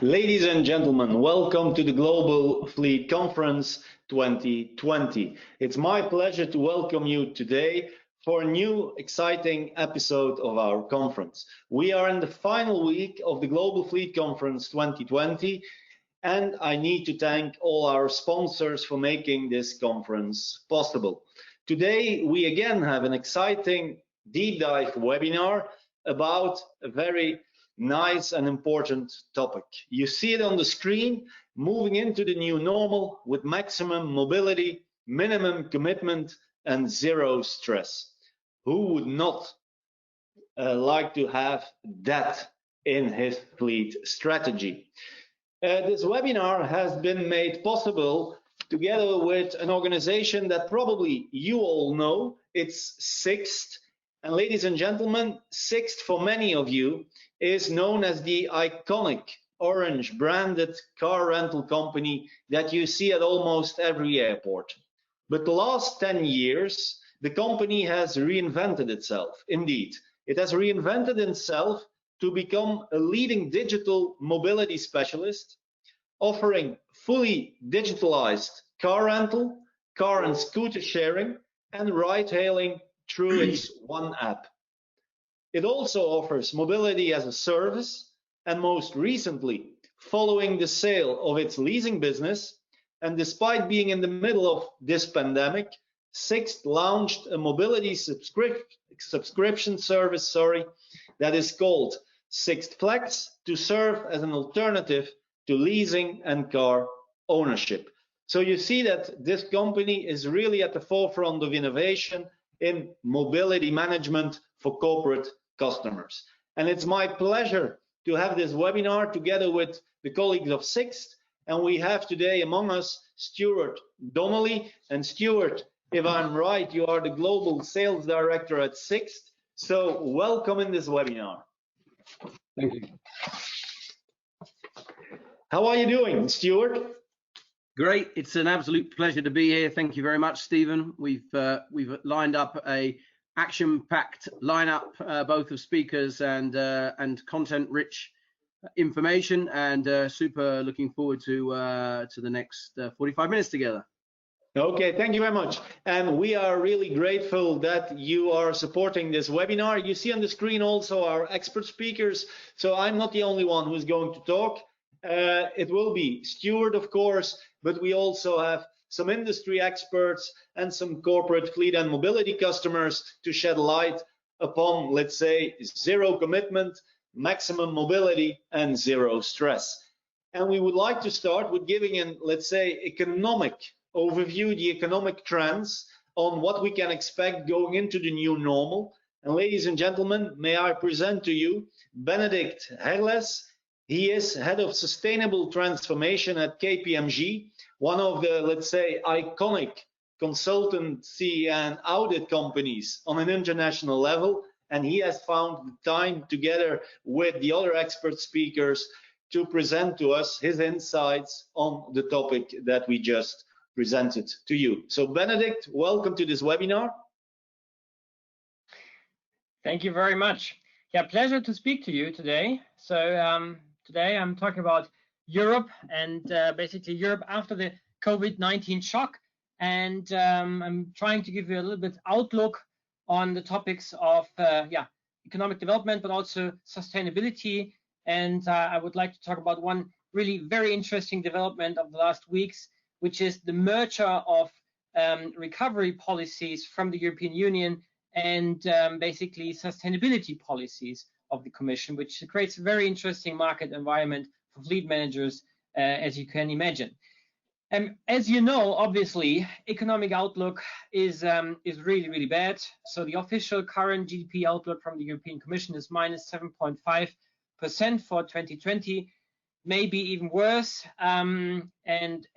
Ladies and gentlemen, welcome to the Global Fleet Conference 2020. It's my pleasure to welcome you today for a new exciting episode of our conference. We are in the final week of the Global Fleet Conference 2020, and I need to thank all our sponsors for making this conference possible. Today, we again have an exciting deep dive webinar about a very nice and important topic. You see it on the screen, moving into the new normal with maximum mobility, minimum commitment, and zero stress. Who would not like to have that in his fleet strategy? This webinar has been made possible together with an organization that probably you all know. It's Sixt. And ladies and gentlemen, Sixt for many of you is known as the iconic orange branded car rental company that you see at almost every airport. But the last 10 years, the company has reinvented itself. Indeed, it has reinvented itself to become a leading digital mobility specialist, offering fully digitalized car rental, car and scooter sharing, and ride-hailing through its one app. It also offers mobility as a service, and most recently, following the sale of its leasing business, and despite being in the middle of this pandemic, Sixt launched a mobility subscription service, that is called Sixt Flex, to serve as an alternative to leasing and car ownership. So you see that this company is really at the forefront of innovation in mobility management for corporate customers. And it's my pleasure to have this webinar together with the colleagues of Sixt. And we have today among us Stuart Donnelly. And Stuart, if I'm right, you are the Global Sales Director at Sixt. So welcome in this webinar. Thank you. How are you doing, Stuart? Great. It's an absolute pleasure to be here. Thank you very much, Stephen. We've lined up a action-packed lineup, both of speakers and content-rich information, and super looking forward to the next 45 minutes together. Okay, thank you very much. And we are really grateful that you are supporting this webinar. You see on the screen also our expert speakers. So I'm not the only one who's going to talk. It will be Stuart, of course, but we also have some industry experts and some corporate fleet and mobility customers to shed light upon, let's say, zero commitment, maximum mobility, and zero stress. And we would like to start with giving an, let's say, economic overview, the economic trends on what we can expect going into the new normal. And ladies and gentlemen, may I present to you Benedict Herles. He is head of sustainable transformation at KPMG, one of the, let's say, iconic consultancy and audit companies on an international level. And he has found the time together with the other expert speakers to present to us his insights on the topic that we just presented to you. So Benedict, welcome to this webinar. Thank you very much. Yeah, pleasure to speak to you today. So today I'm talking about Europe and basically Europe after the COVID-19 shock. And I'm trying to give you a little bit outlook on the topics of economic development, but also sustainability. And I would like to talk about one really very interesting development of the last weeks, which is the merger of recovery policies from the European Union and basically sustainability policies of the Commission, which creates a very interesting market environment for fleet managers, as you can imagine. As you know, obviously, economic outlook is really, really bad. So the official current GDP outlook from the European Commission is minus 7.5% for 2020, maybe even worse. And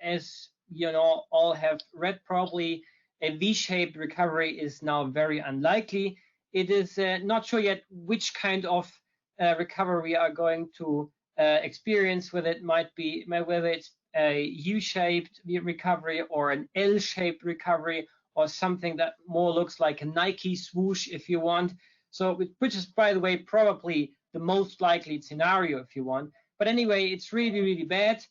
as you know, all have read probably, a V-shaped recovery is now very unlikely. It is not sure yet which kind of recovery we are going to experience, whether it's a U-shaped recovery or an L-shaped recovery or something that more looks like a Nike swoosh, if you want. So, which is, by the way, probably the most likely scenario, if you want. But anyway, it's really, really bad.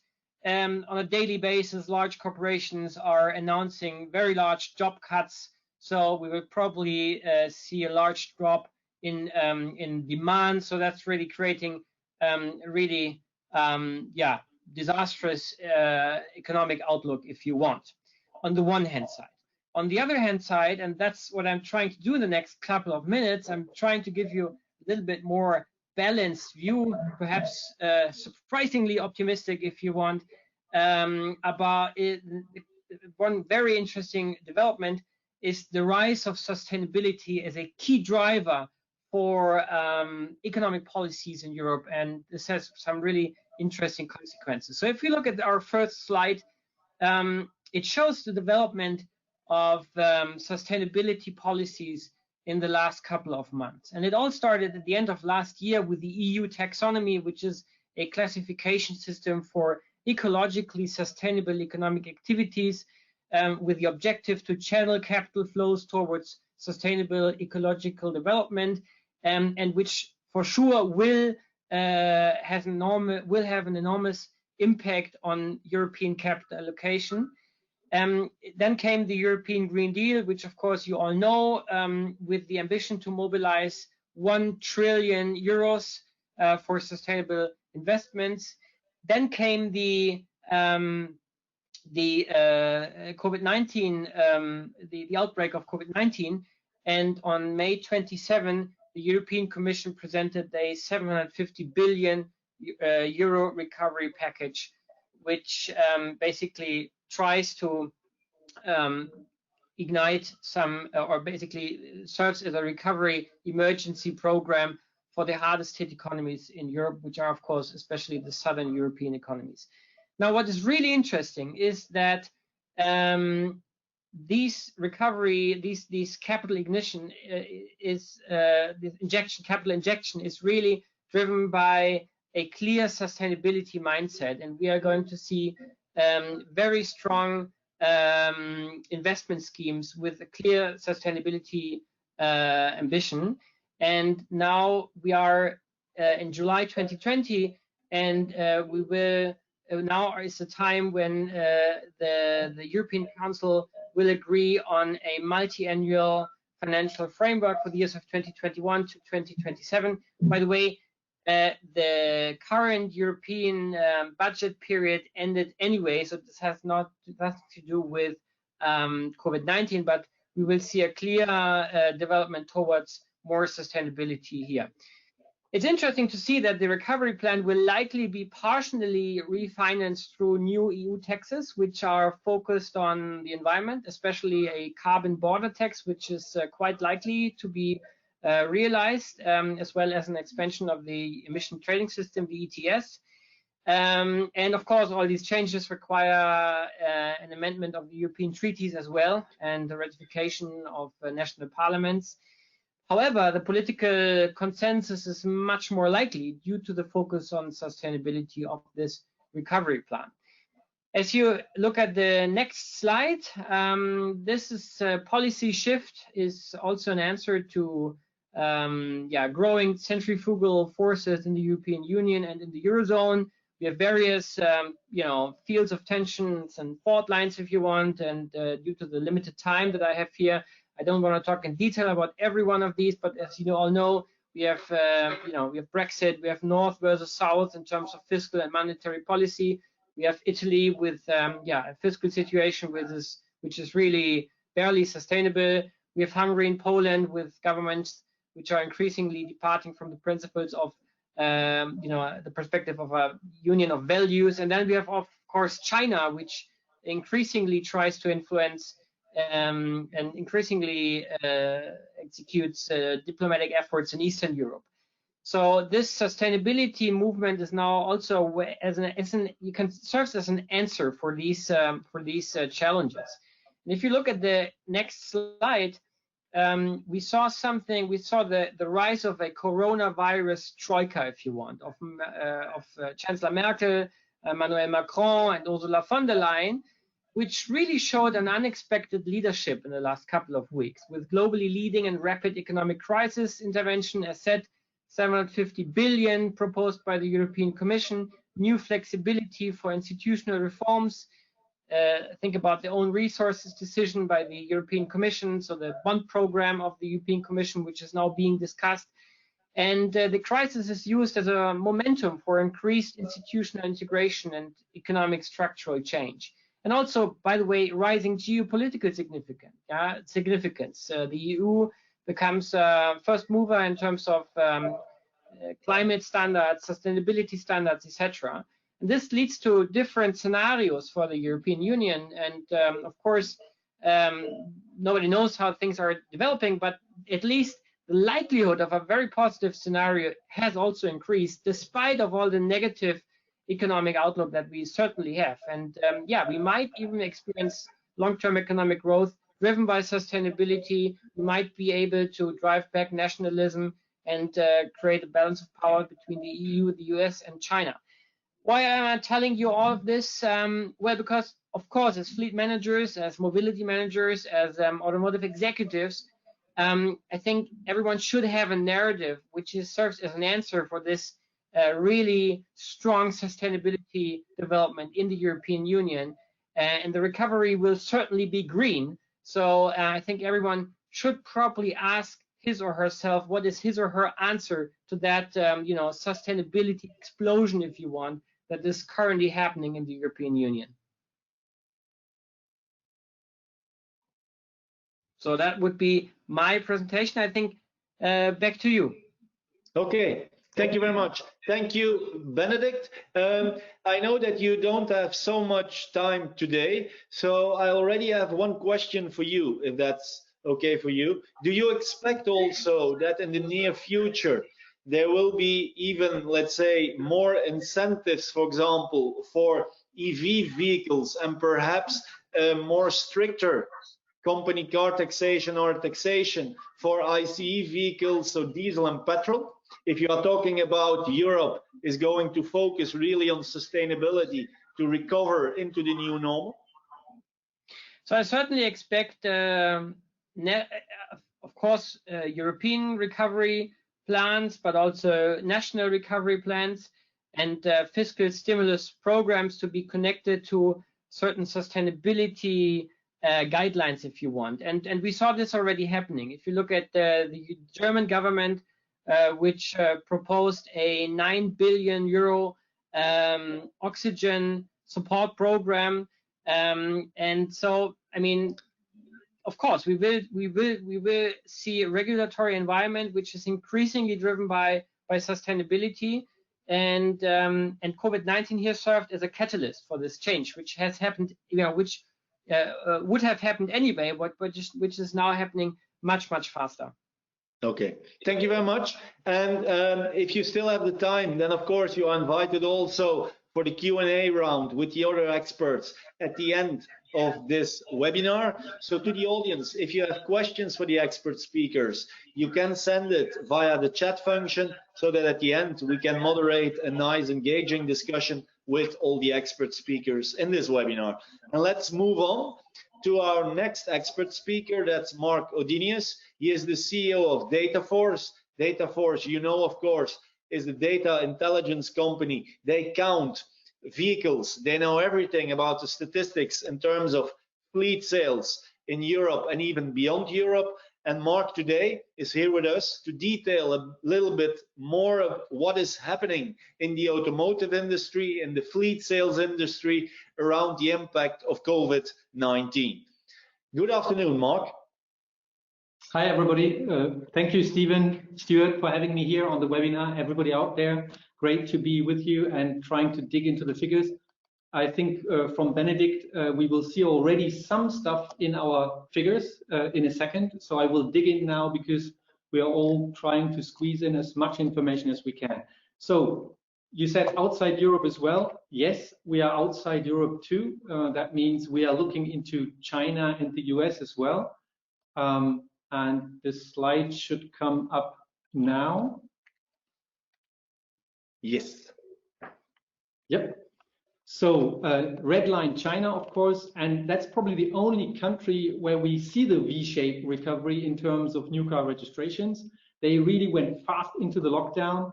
On a daily basis, large corporations are announcing very large job cuts. So we will probably see a large drop in demand. So that's really creating really disastrous economic outlook, if you want, on the one hand side. On the other hand side, and that's what I'm trying to do in the next couple of minutes, I'm trying to give you a little bit more balanced view, perhaps surprisingly optimistic, if you want, about it. One very interesting development is the rise of sustainability as a key driver for economic policies in Europe, and this has some really interesting consequences. So if we look at our first slide, it shows the development of sustainability policies in the last couple of months. And it all started at the end of last year with the EU taxonomy, which is a classification system for ecologically sustainable economic activities, with the objective to channel capital flows towards sustainable ecological development, and which for sure will have an enormous impact on European capital allocation. Then came the European Green Deal, which of course you all know, with the ambition to mobilize 1 trillion euros for sustainable investments. Then came the COVID-19, the outbreak of COVID-19, and on May 27, the European Commission presented a 750 billion euro recovery package, which basically tries to ignite some, or basically serves as a recovery emergency program for the hardest hit economies in Europe, which are, of course, especially the southern European economies. Now, what is really interesting is that these recovery, these capital ignition capital injection is really driven by a clear sustainability mindset, and we are going to see very strong investment schemes with a clear sustainability ambition. And now we are in July 2020, and we will now is the time when the European Council will agree on a multi-annual financial framework for the years of 2021 to 2027. By the way, the current European budget period ended anyway, so this has nothing to do with COVID-19, but we will see a clear development towards more sustainability here. It's interesting to see that the recovery plan will likely be partially refinanced through new EU taxes, which are focused on the environment, especially a carbon border tax, which is quite likely to be realized, as well as an expansion of the emission trading system, the ETS. And of course, all these changes require an amendment of the European treaties as well, and the ratification of national parliaments. However, the political consensus is much more likely due to the focus on sustainability of this recovery plan. As you look at the next slide, this is a policy shift, is also an answer to growing centrifugal forces in the European Union and in the Eurozone. We have various fields of tensions and fault lines, if you want, and due to the limited time that I have here, I don't want to talk in detail about every one of these, but as you all know, we have we have Brexit, we have North versus South in terms of fiscal and monetary policy. We have Italy with a fiscal situation which is really barely sustainable. We have Hungary and Poland with governments which are increasingly departing from the principles of the perspective of a union of values. And then we have, of course, China, which increasingly tries to influence and increasingly executes diplomatic efforts in Eastern Europe. So this sustainability movement is now also serves as an answer for these challenges. And if you look at the next slide, we saw the rise of a coronavirus troika, if you want, of Chancellor Merkel, Emmanuel Macron, and Ursula von der Leyen, which really showed an unexpected leadership in the last couple of weeks, with globally leading and rapid economic crisis intervention, as said, 750 billion proposed by the European Commission, new flexibility for institutional reforms. Think about the own resources decision by the European Commission, so the bond program of the European Commission, which is now being discussed. And the crisis is used as a momentum for increased institutional integration and economic structural change. And also, by the way, rising geopolitical significance. The EU becomes first mover in terms of climate standards, sustainability standards, etc. And this leads to different scenarios for the European Union. And of course, nobody knows how things are developing, but at least the likelihood of a very positive scenario has also increased, despite of all the negative economic outlook that we certainly have. And yeah, we might even experience long-term economic growth driven by sustainability. We might be able to drive back nationalism and create a balance of power between the EU, the US, and China. Why am I telling you all of this? Well, because, of course, as fleet managers, as mobility managers, as automotive executives, I think everyone should have a narrative which serves as an answer for this really strong sustainability development in the European Union. And the recovery will certainly be green. So I think everyone should probably ask his or herself what is his or her answer to that sustainability explosion, if you want, that is currently happening in the European Union. So that would be my presentation. I think back to you. Okay, thank you very much. Thank you, Benedict. I know that you don't have so much time today, so I already have one question for you, if that's okay for you. Do you expect also that in the near future there will be even, let's say, more incentives, for example, for EV vehicles and perhaps more stricter company car taxation or taxation for ICE vehicles, so diesel and petrol? If you are talking about Europe is going to focus really on sustainability to recover into the new normal? So I certainly expect, of course, European recovery plans, but also national recovery plans and fiscal stimulus programs to be connected to certain sustainability guidelines, if you want. And we saw this already happening. If you look at the German government, which proposed a 9 billion euro oxygen support program. And so, I mean, of course, we will see a regulatory environment which is increasingly driven by sustainability, and COVID-19 here served as a catalyst for this change, which has happened, which would have happened anyway, but which is now happening much faster. Okay, thank you very much. And if you still have the time, then of course you are invited also for the Q&A round with the other experts at the end of this webinar. So to the audience, if you have questions for the expert speakers, you can send it via the chat function so that at the end we can moderate a nice engaging discussion with all the expert speakers in this webinar. And let's move on to our next expert speaker. That's Mark Odinius. He is the CEO of Dataforce. Dataforce, you know, of course, is the data intelligence company. They count vehicles. They know everything about the statistics in terms of fleet sales in Europe and even beyond Europe. And Mark today is here with us to detail a little bit more of what is happening in the automotive industry, in the fleet sales industry, around the impact of COVID-19. Good afternoon, Mark. Hi, everybody. Thank you, Stuart, for having me here on the webinar. Everybody out there, great to be with you and trying to dig into the figures. I think from Benedict, we will see already some stuff in our figures in a second. So I will dig in now because we are all trying to squeeze in as much information as we can. So you said outside Europe as well. Yes, we are outside Europe too. That means we are looking into China and the US as well. And this slide should come up now. Yes. Yep. So red line China, of course, and that's probably the only country where we see the V-shaped recovery in terms of new car registrations. They really went fast into the lockdown.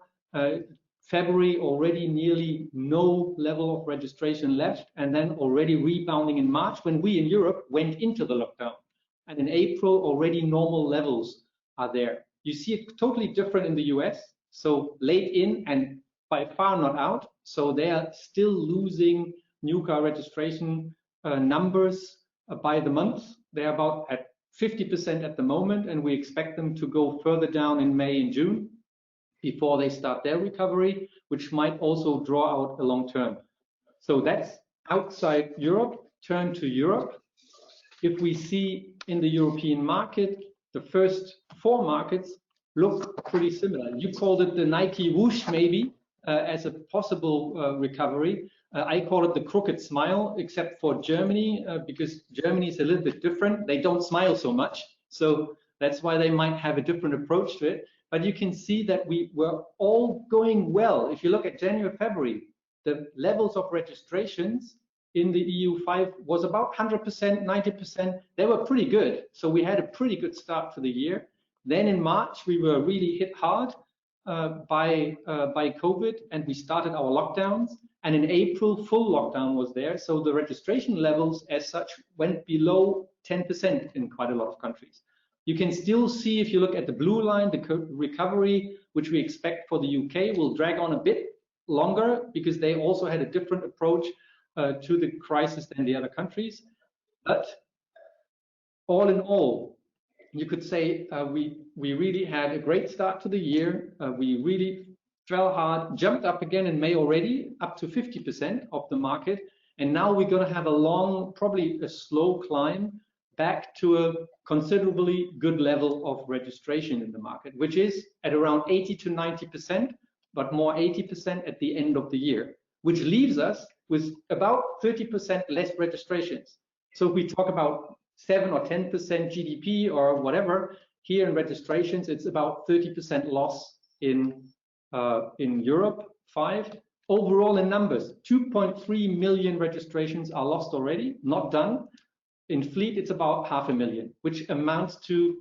February already nearly no level of registration left, and then already rebounding in March when we in Europe went into the lockdown. And in April, already normal levels are there. You see it totally different in the US, so late in and by far not out. So they are still losing new car registration numbers by the month. They're about at 50% at the moment, and we expect them to go further down in May and June before they start their recovery, which might also draw out a long term. So that's outside Europe. Turn to Europe. If we see in the European market, the first 4 markets look pretty similar. You called it the Nike whoosh maybe as a possible recovery. I call it the crooked smile, except for Germany, because Germany is a little bit different. They don't smile so much. So that's why they might have a different approach to it. But you can see that we were all going well. If you look at January, February, the levels of registrations in the EU5 was about 100%, 90%. They were pretty good. So we had a pretty good start to the year. Then in March, we were really hit hard by COVID, and we started our lockdowns. And in April, full lockdown was there. So the registration levels as such went below 10% in quite a lot of countries. You can still see, if you look at the blue line, the recovery, which we expect for the UK, will drag on a bit longer because they also had a different approach to the crisis than the other countries. But all in all, you could say we really had a great start to the year. We really fell hard, jumped up again in May already, up to 50% of the market. And now we're going to have a long, probably a slow climb back to a considerably good level of registration in the market, which is at around 80 to 90%, but more 80% at the end of the year, which leaves us with about 30% less registrations. So if we talk about 7 or 10% GDP or whatever, here in registrations, it's about 30% loss in Europe 5. Overall in numbers, 2.3 million registrations are lost already, not done. In fleet, it's about 500,000, which amounts to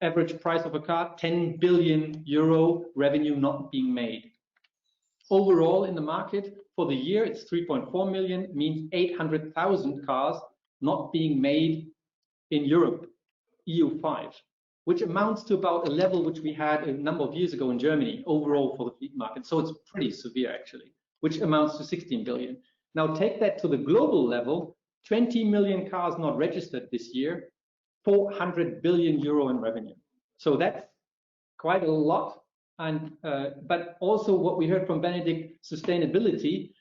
average price of a car, 10 billion euro revenue not being made. Overall in the market for the year, it's 3.4 million, means 800,000 cars not being made in Europe, EU5, which amounts to about a level which we had a number of years ago in Germany overall for the fleet market. So it's pretty severe actually, which amounts to 16 billion. Now take that to the global level, 20 million cars not registered this year, 400 billion euro in revenue. So that's quite a lot. And but also what we heard from Benedict, sustainability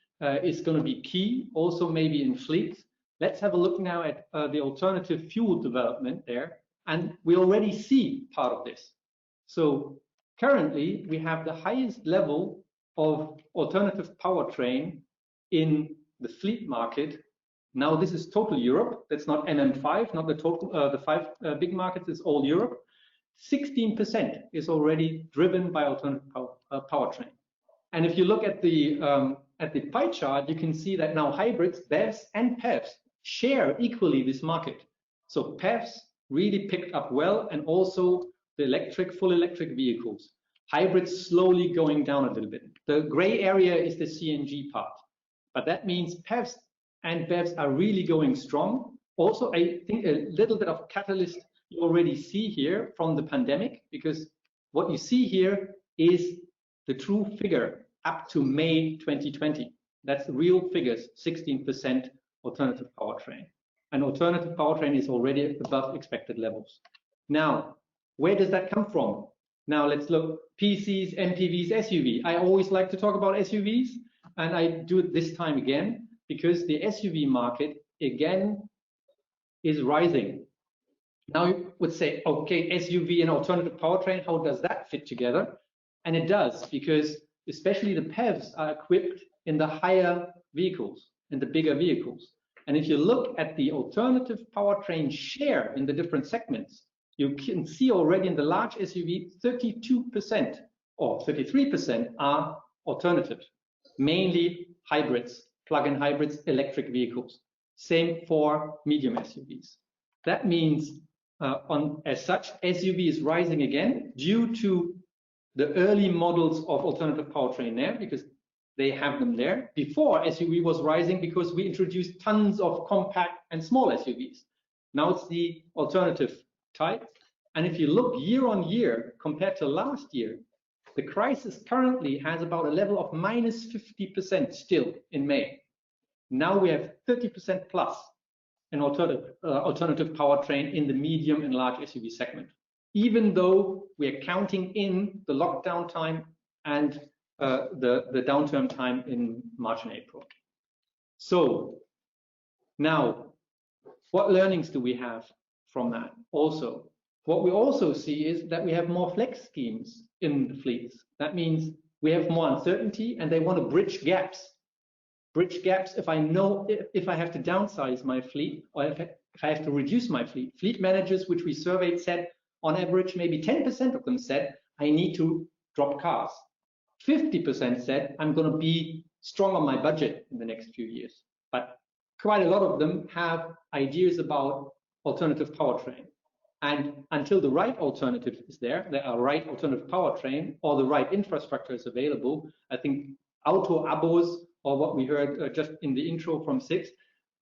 is going to be key, also maybe in fleets. Let's have a look now at the alternative fuel development there. And we already see part of this. So currently we have the highest level of alternative powertrain in the fleet market. Now this is total Europe. That's not MM5, not the total, the 5 big markets, is all Europe. 16% is already driven by alternative powertrain. And if you look at the pie chart, you can see that now hybrids, BEVs and PHEVs share equally this market. So PHEVs really picked up well, and also the full electric vehicles. Hybrids slowly going down a little bit. The gray area is the CNG part, but that means PHEVs and BEVs are really going strong. Also, I think a little bit of catalyst you already see here from the pandemic, because what you see here is the true figure up to May 2020. That's the real figures, 16% alternative powertrain. And alternative powertrain is already above expected levels. Now, where does that come from? Now let's look PCs, MPVs, SUV. I always like to talk about SUVs, and I do it this time again, because the SUV market, again, is rising. Now you would say, okay, SUV and alternative powertrain, how does that fit together? And it does, because especially the PHEVs are equipped in the higher vehicles, in the bigger vehicles. And if you look at the alternative powertrain share in the different segments, you can see already in the large SUV, 32% or 33% are alternative, mainly hybrids, plug-in hybrids, electric vehicles. Same for medium SUVs. That means as such, SUV is rising again due to the early models of alternative powertrain there because they have them there. Before, SUV was rising because we introduced tons of compact and small SUVs. Now it's the alternative type. And if you look year on year compared to last year, the crisis currently has about a level of minus 50% still in May. Now we have 30% plus in alternative powertrain in the medium and large SUV segment, even though we are counting in the lockdown time and the downturn time in March and April. So now, what learnings do we have from that? Also, what we also see is that we have more flex schemes in the fleets. That means we have more uncertainty and they want to bridge gaps. Bridge gaps if I know if I have to downsize my fleet or if I have to reduce my fleet. Fleet managers, which we surveyed, said on average, maybe 10% of them said, I need to drop cars. 50% said, I'm going to be strong on my budget in the next few years. But quite a lot of them have ideas about alternative powertrain. And until the right alternative is there right alternative powertrain or the right infrastructure is available, I think auto abos, or what we heard just in the intro from Six,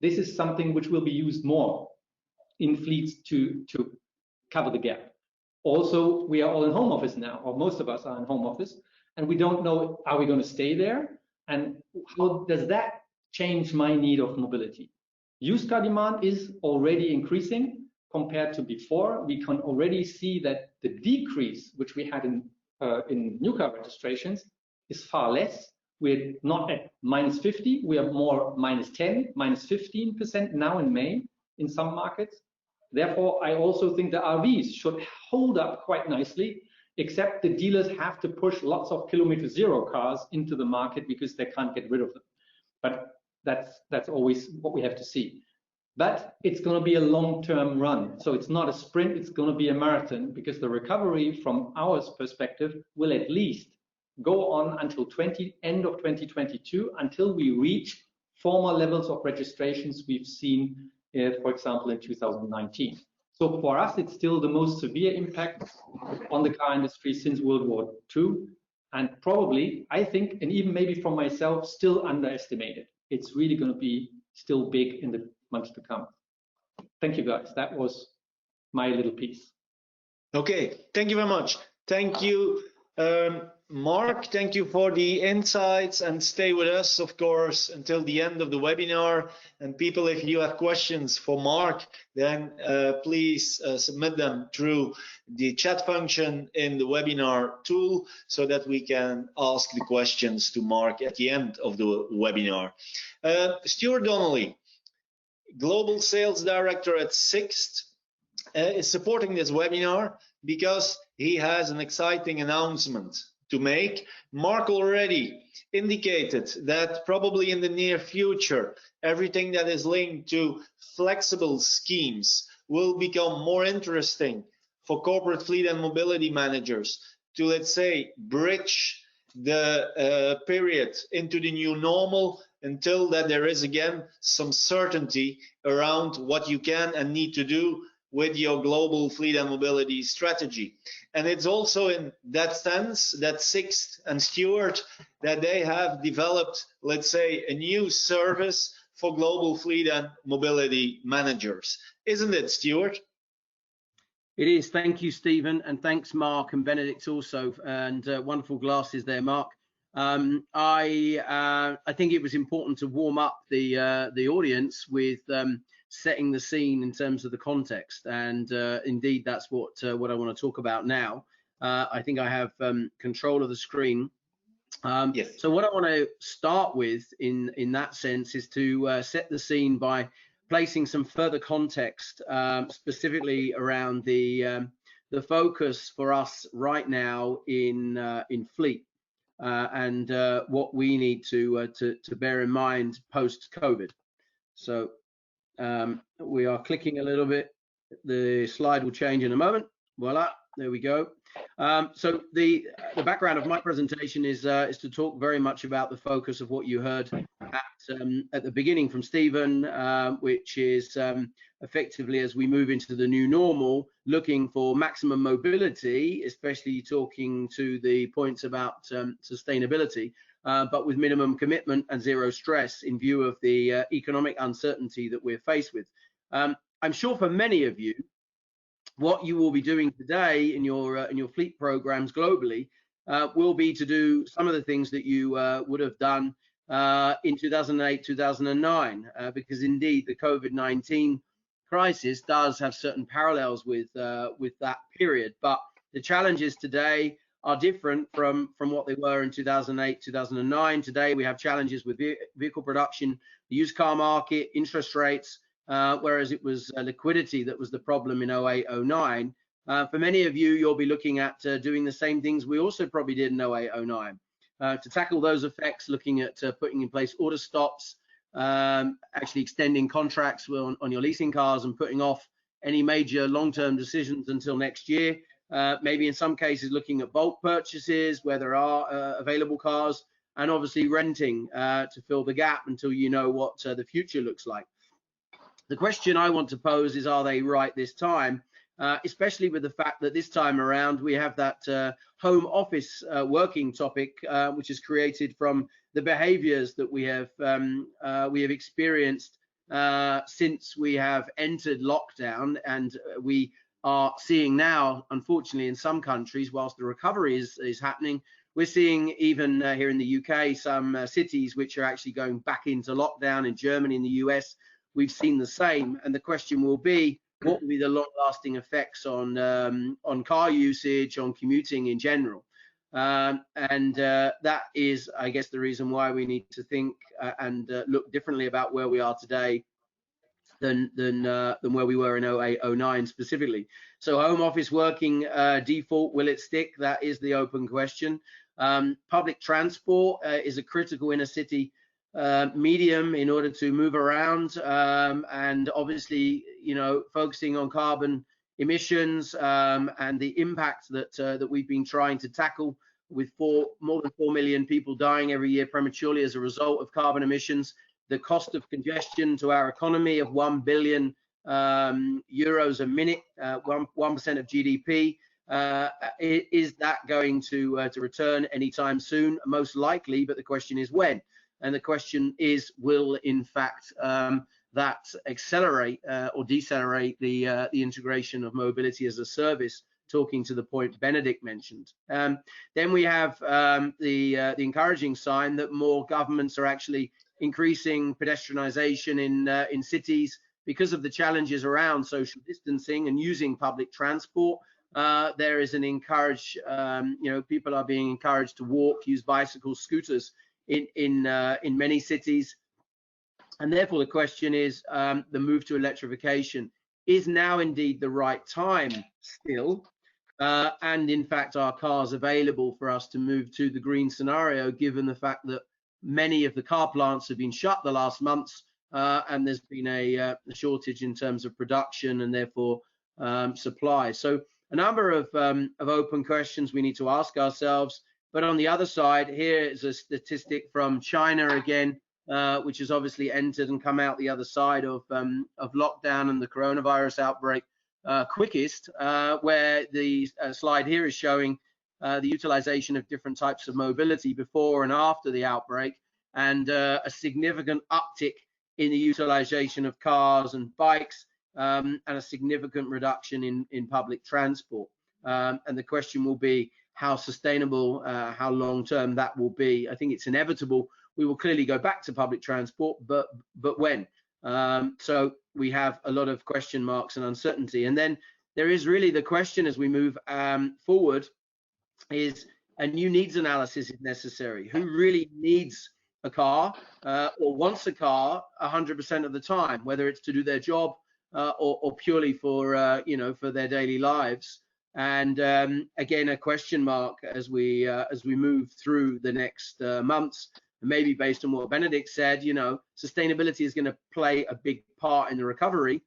this is something which will be used more in fleets to cover the gap. Also, we are all in home office now, or most of us are in home office, and we don't know, are we going to stay there? And how does that change my need of mobility? Used car demand is already increasing compared to before. We can already see that the decrease which we had in new car registrations is far less. We're not at minus 50, we are more minus 10, minus 15% now in May in some markets. Therefore, I also think the RVs should hold up quite nicely, except the dealers have to push lots of kilometer zero cars into the market because they can't get rid of them. But that's always what we have to see. But it's going to be a long-term run. So it's not a sprint, it's going to be a marathon, because the recovery from our perspective will at least go on until end of 2022, until we reach former levels of registrations we've seen, for example, in 2019. So for us, it's still the most severe impact on the car industry since World War II, and probably, I think, and even maybe from myself, still underestimated. It's really going to be still big in the months to come. Thank you, guys. That was my little piece. Okay, thank you very much. Thank you, Mark. Thank you for the insights, and stay with us, of course, until the end of the webinar. And people, if you have questions for Mark, then please submit them through the chat function in the webinar tool so that we can ask the questions to Mark at the end of the webinar. Stuart Donnelly, Global Sales Director at Sixt, is supporting this webinar because he has an exciting announcement to make. Mark already indicated that probably in the near future, everything that is linked to flexible schemes will become more interesting for corporate fleet and mobility managers to, let's say, bridge the period into the new normal until that there is again some certainty around what you can and need to do with your global fleet and mobility strategy. And it's also in that sense that Sixt and Stuart, that they have developed, let's say, a new service for global fleet and mobility managers. Isn't it, Stuart? It is. Thank you, Stephen, and thanks, Mark and Benedict also, and wonderful glasses there, Mark. I think it was important to warm up the audience with setting the scene in terms of the context, and indeed that's what I want to talk about now. I think I have control of the screen. Yes. So what I want to start with in that sense is to set the scene by placing some further context, specifically around the focus for us right now in fleet and what we need to bear in mind post-COVID. So we are clicking a little bit. The slide will change in a moment. Voila, there we go. So the background of my presentation is to talk very much about the focus of what you heard at the beginning from Stephen, which is effectively, as we move into the new normal, looking for maximum mobility, especially talking to the points about sustainability, but with minimum commitment and zero stress in view of the economic uncertainty that we're faced with. I'm sure for many of you, what you will be doing today in your fleet programs globally will be to do some of the things that you would have done in 2008, 2009, because indeed the COVID-19 crisis does have certain parallels with that period. But the challenges today are different from what they were in 2008, 2009. Today we have challenges with vehicle production, the used car market, interest rates, whereas it was liquidity that was the problem in 08, 09. For many of you, you'll be looking at doing the same things we also probably did in 08, 09. To tackle those effects, looking at putting in place order stops, actually extending contracts on your leasing cars and putting off any major long-term decisions until next year. Maybe in some cases looking at bulk purchases where there are available cars, and obviously renting to fill the gap until you know what the future looks like. The question I want to pose is, are they right this time? Especially with the fact that this time around we have that home office working topic, which is created from the behaviors that we have experienced since we have entered lockdown, and we are seeing now, unfortunately, in some countries, whilst the recovery is happening, we're seeing even here in the UK some cities which are actually going back into lockdown. In Germany, in the US, we've seen the same, and the question will be, what will be the long-lasting effects on car usage, on commuting in general? That is, I guess, the reason why we need to think and look differently about where we are today than where we were in 08, 09 specifically. So home office working default, will it stick? That is the open question. Public transport is a critical inner city medium in order to move around, and obviously, you know, focusing on carbon emissions and the impact that we've been trying to tackle with more than 4 million people dying every year prematurely as a result of carbon emissions. The cost of congestion to our economy of 1 billion euros a minute, 1% of GDP. Is that going to return anytime soon? Most likely, but the question is when. And the question is, will in fact that accelerate or decelerate the integration of mobility as a service, talking to the point Benedict mentioned. Then we have the encouraging sign that more governments are actually increasing pedestrianisation in cities because of the challenges around social distancing and using public transport. There is an encourage, people are being encouraged to walk, use bicycles, scooters in many cities. And therefore the question is, the move to electrification is now indeed the right time still, and in fact are cars available for us to move to the green scenario, given the fact that many of the car plants have been shut the last months, and there's been a shortage in terms of production and therefore supply. So a number of open questions we need to ask ourselves. But on the other side, here is a statistic from China again, which has obviously entered and come out the other side of lockdown and the coronavirus outbreak quickest, where the slide here is showing the utilization of different types of mobility before and after the outbreak, and a significant uptick in the utilization of cars and bikes, and a significant reduction in public transport. And the question will be how sustainable, how long-term that will be. I think it's inevitable. We will clearly go back to public transport, but when? So we have a lot of question marks and uncertainty. And then there is really the question as we move forward, is a new needs analysis is necessary. Who really needs a car or wants a car 100% of the time, whether it's to do their job or purely for for their daily lives? And again, a question mark as we move through the next months. Maybe based on what Benedict said, sustainability is going to play a big part in the recovery,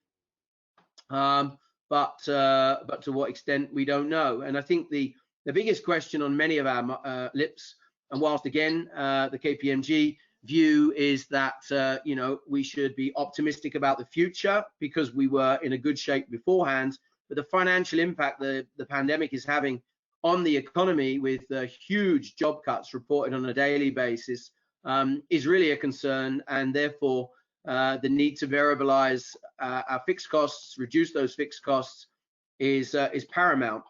but to what extent we don't know. And I think the biggest question on many of our lips, and whilst again the KPMG view is that you know, we should be optimistic about the future because we were in a good shape beforehand. But the financial impact the pandemic is having on the economy, with huge job cuts reported on a daily basis, is really a concern, and therefore the need to variabilize our fixed costs, reduce those fixed costs, is paramount.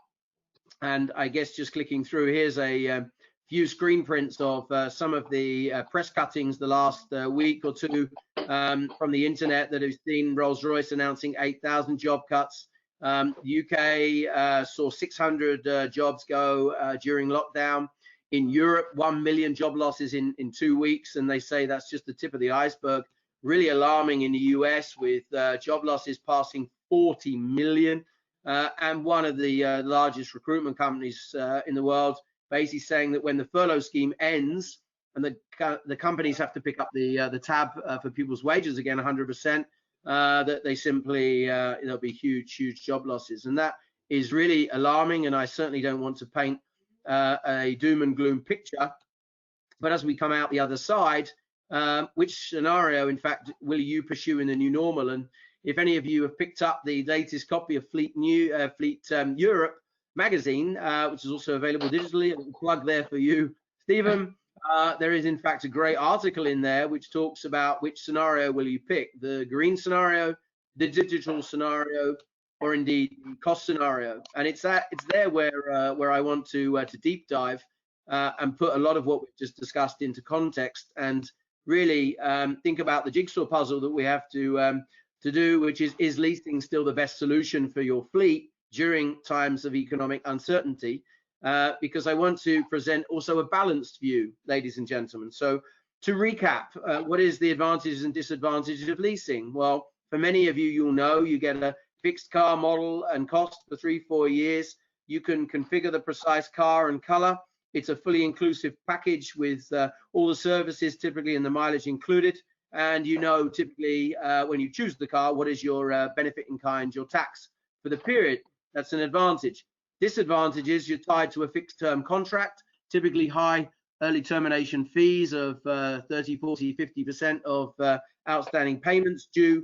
And I guess just clicking through, here's a few screen prints of some of the press cuttings the last week or two from the internet that have seen Rolls-Royce announcing 8,000 job cuts. UK saw 600 jobs go during lockdown. In Europe, 1 million job losses in 2 weeks, and they say that's just the tip of the iceberg. Really alarming in the US, with job losses passing 40 million. And one of the largest recruitment companies in the world basically saying that when the furlough scheme ends and the companies have to pick up the tab for people's wages again 100%, that they simply there'll be huge job losses, and that is really alarming. And I certainly don't want to paint a doom and gloom picture, but as we come out the other side, which scenario in fact will you pursue in the new normal? And if any of you have picked up the latest copy of Fleet Europe magazine, which is also available digitally, a little plug there for you, Stephen, there is in fact a great article in there which talks about which scenario will you pick: the green scenario, the digital scenario, or indeed the cost scenario. And it's there where I want to deep dive and put a lot of what we've just discussed into context, and really think about the jigsaw puzzle that we have to do, which is leasing still the best solution for your fleet during times of economic uncertainty? Because I want to present also a balanced view, ladies and gentlemen. So to recap, what is the advantages and disadvantages of leasing? Well, for many of you, you'll know you get a fixed car model and cost for 3-4 years. You can configure the precise car and color. It's a fully inclusive package with all the services typically and the mileage included. And you know typically when you choose the car, what is your benefit in kind, your tax for the period. That's an advantage. Disadvantage is you're tied to a fixed term contract, typically high early termination fees of 30, 40, 50% of outstanding payments due.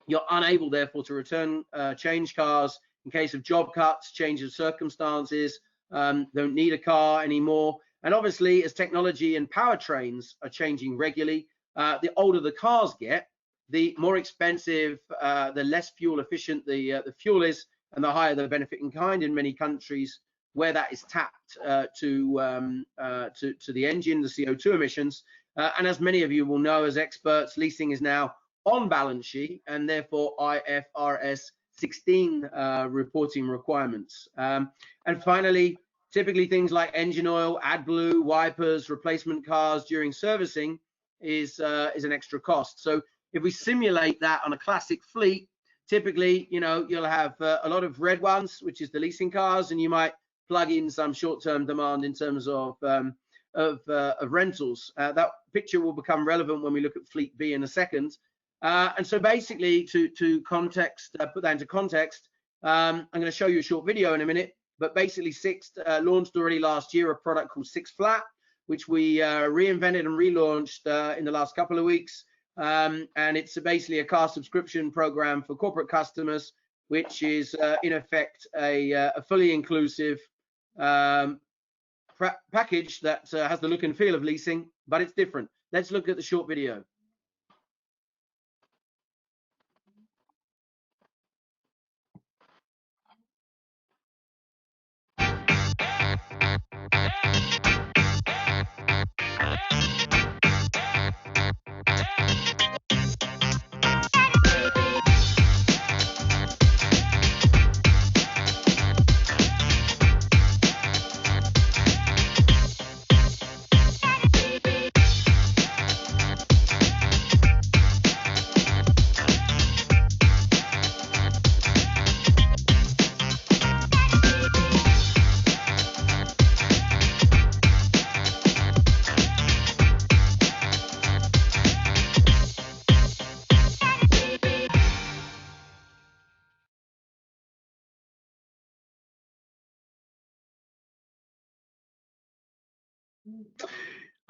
You're unable, therefore, to return change cars in case of job cuts, change of circumstances, don't need a car anymore. And obviously, as technology and powertrains are changing regularly, the older the cars get, the more expensive, the less fuel efficient the fuel is, and the higher the benefit in kind in many countries where that is tapped to the engine, the CO2 emissions. And as many of you will know as experts, leasing is now on balance sheet and therefore IFRS 16 reporting requirements. And finally, typically things like engine oil, AdBlue, wipers, replacement cars during servicing is an extra cost. So if we simulate that on a classic fleet, typically, you know, you'll have a lot of red ones, which is the leasing cars, and you might plug in some short-term demand in terms of rentals. That picture will become relevant when we look at Fleet B in a second. And so basically, to context, put that into context, I'm going to show you a short video in a minute. But basically, Sixt launched already last year a product called Sixt Flat, which we reinvented and relaunched in the last couple of weeks. And it's basically a car subscription program for corporate customers, which is in effect a fully inclusive package that has the look and feel of leasing, but it's different. Let's look at the short video.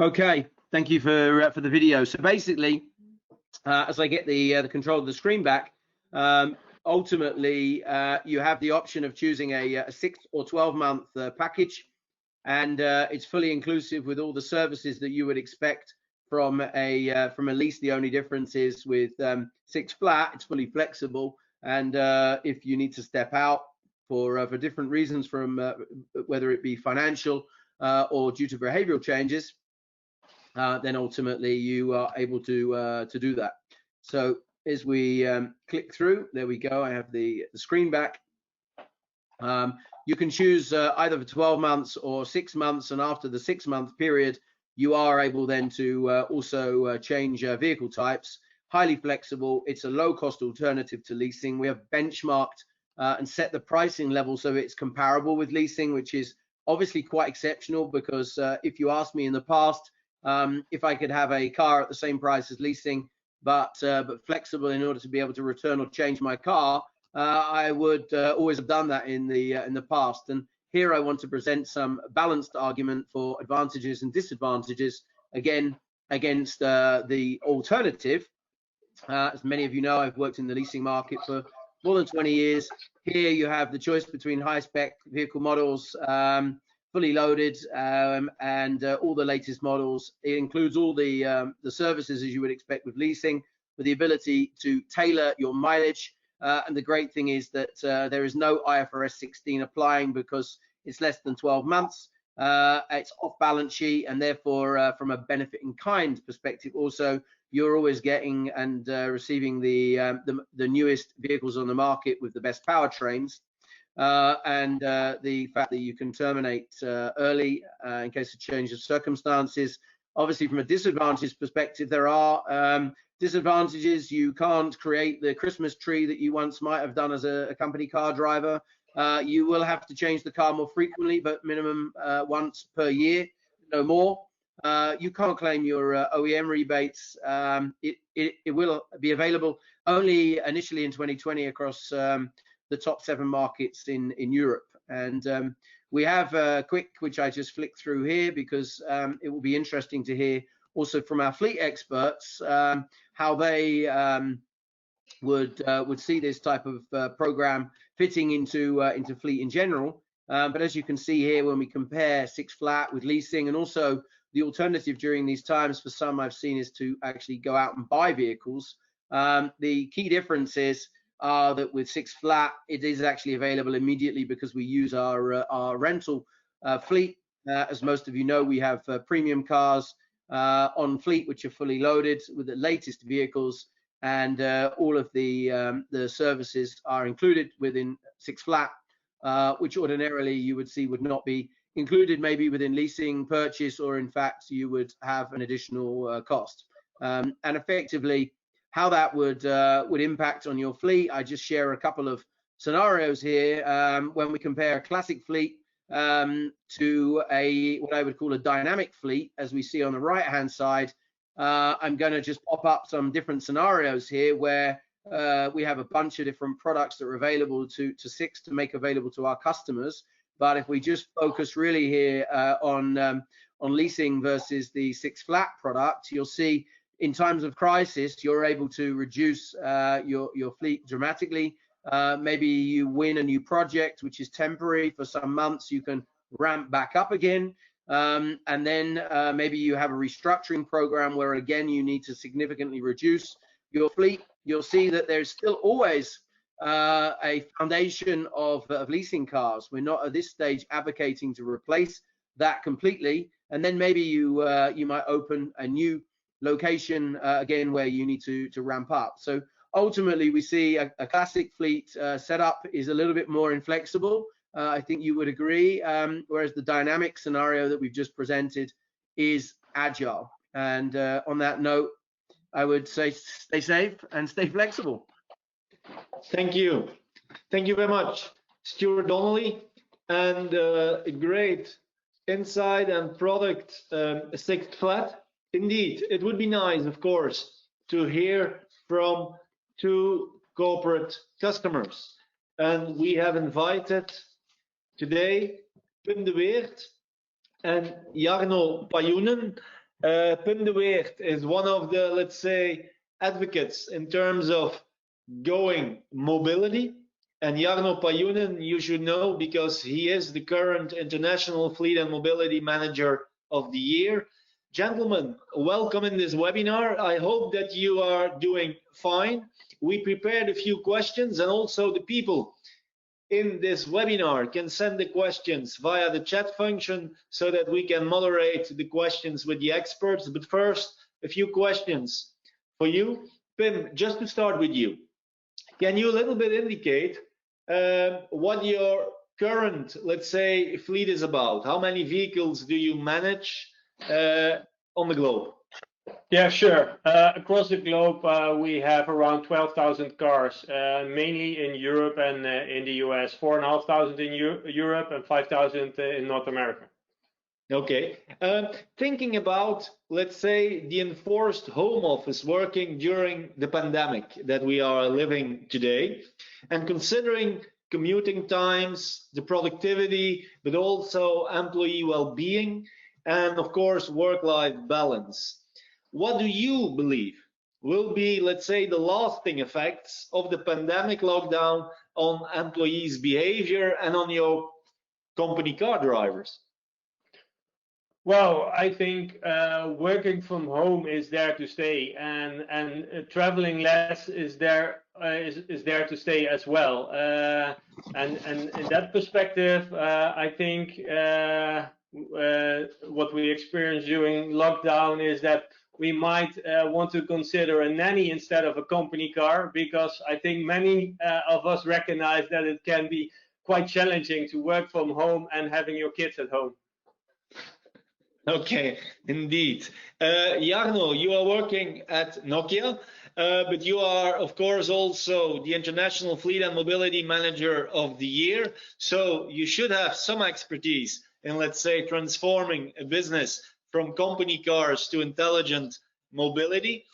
Okay, Thank you for the video. So basically, as I get the control of the screen back, ultimately you have the option of choosing a 6 or 12-month package, and it's fully inclusive with all the services that you would expect from a lease. The only difference is with 6 flat, it's fully flexible, and if you need to step out for different reasons, from whether it be financial or due to behavioral changes, then ultimately you are able to do that. So as we click through, there we go. I have the screen back. You can choose either for 12 months or 6 months, and after the 6-month period, you are able then to also change vehicle types. Highly flexible. It's a low-cost alternative to leasing. We have benchmarked and set the pricing level so it's comparable with leasing, which is obviously quite exceptional, because if you asked me in the past if I could have a car at the same price as leasing, but flexible in order to be able to return or change my car, I would always have done that in the past. And here I want to present some balanced argument for advantages and disadvantages, again, against the alternative. As many of you know, I've worked in the leasing market for more than 20 years. Here you have the choice between high-spec vehicle models, fully loaded, and all the latest models. It includes all the services as you would expect with leasing, with the ability to tailor your mileage. And the great thing is that there is no IFRS 16 applying, because it's less than 12 months. It's off balance sheet, and therefore from a benefit in kind perspective also, you're always getting and receiving the newest vehicles on the market with the best powertrains, and the fact that you can terminate early in case of change of circumstances. Obviously, from a disadvantage perspective, there are disadvantages. You can't create the Christmas tree that you once might have done as a company car driver. You will have to change the car more frequently, but minimum once per year, no more. You can't claim your OEM rebates. It will be available only initially in 2020 across the top 7 markets in Europe. And we have a quick, which I just flick through here, because it will be interesting to hear also from our fleet experts how they would see this type of program fitting into fleet in general. But as you can see here, when we compare 6 flat with leasing, and also the alternative during these times for some I've seen is to actually go out and buy vehicles. The key differences are that with 6 flat, it is actually available immediately, because we use our rental fleet. As most of you know, we have premium cars on fleet, which are fully loaded with the latest vehicles, and all of the services are included within 6 flat, which ordinarily you would see would not be included maybe within leasing purchase, or in fact you would have an additional cost. And effectively how that would impact on your fleet, I just share a couple of scenarios here. When we compare a classic fleet to what I would call a dynamic fleet, as we see on the right hand side, I'm going to just pop up some different scenarios here where we have a bunch of different products that are available to 6 to make available to our customers. But if we just focus really here on leasing versus the 6 flat product, you'll see in times of crisis, you're able to reduce your fleet dramatically. Maybe you win a new project, which is temporary for some months, you can ramp back up again. And then maybe you have a restructuring program where, again, you need to significantly reduce your fleet. You'll see that there's still always a foundation of leasing cars. We're not at this stage advocating to replace that completely. And then maybe you might open a new location again where you need to ramp up. So ultimately, we see a classic fleet setup is a little bit more inflexible. I think you would agree, whereas the dynamic scenario that we've just presented is agile. And on that note, I would say stay safe and stay flexible. Thank you. Thank you very much, Stuart Donnelly, and a great insight and product 6 flat. Indeed, it would be nice, of course, to hear from 2 corporate customers. And we have invited today Pim de Weert and Jarno Pajunen. Pim de Weert is one of the, let's say, advocates in terms of going mobility. And Jarno Pajunen, you should know because he is the current International Fleet and Mobility Manager of the Year. Gentlemen, welcome in this webinar. I hope that you are doing fine. We prepared a few questions, and also the people in this webinar can send the questions via the chat function so that we can moderate the questions with the experts. But first, a few questions for you. Pim, just to start with you, can you a little bit indicate what your current, let's say, fleet is about? How many vehicles do you manage on the globe? Yeah, sure. Across the globe, we have around 12,000 cars, mainly in Europe and in the US. 4,500 in Europe and 5,000 in North America. Okay. Thinking about, let's say, the enforced home office working during the pandemic that we are living today, and considering commuting times, the productivity, but also employee well-being, and of course, work-life balance. What do you believe will be, let's say, the lasting effects of the pandemic lockdown on employees' behavior and on your company car drivers? Well, I think working from home is there to stay, and traveling less is there to stay as well. And in that perspective, I think what we experienced during lockdown is that we might want to consider a nanny instead of a company car, because I think many of us recognize that it can be quite challenging to work from home and having your kids at home. Okay, indeed. Jarno, you are working at Nokia, but you are, of course, also the International Fleet and Mobility Manager of the Year. So you should have some expertise in, let's say, transforming a business from company cars to intelligent mobility.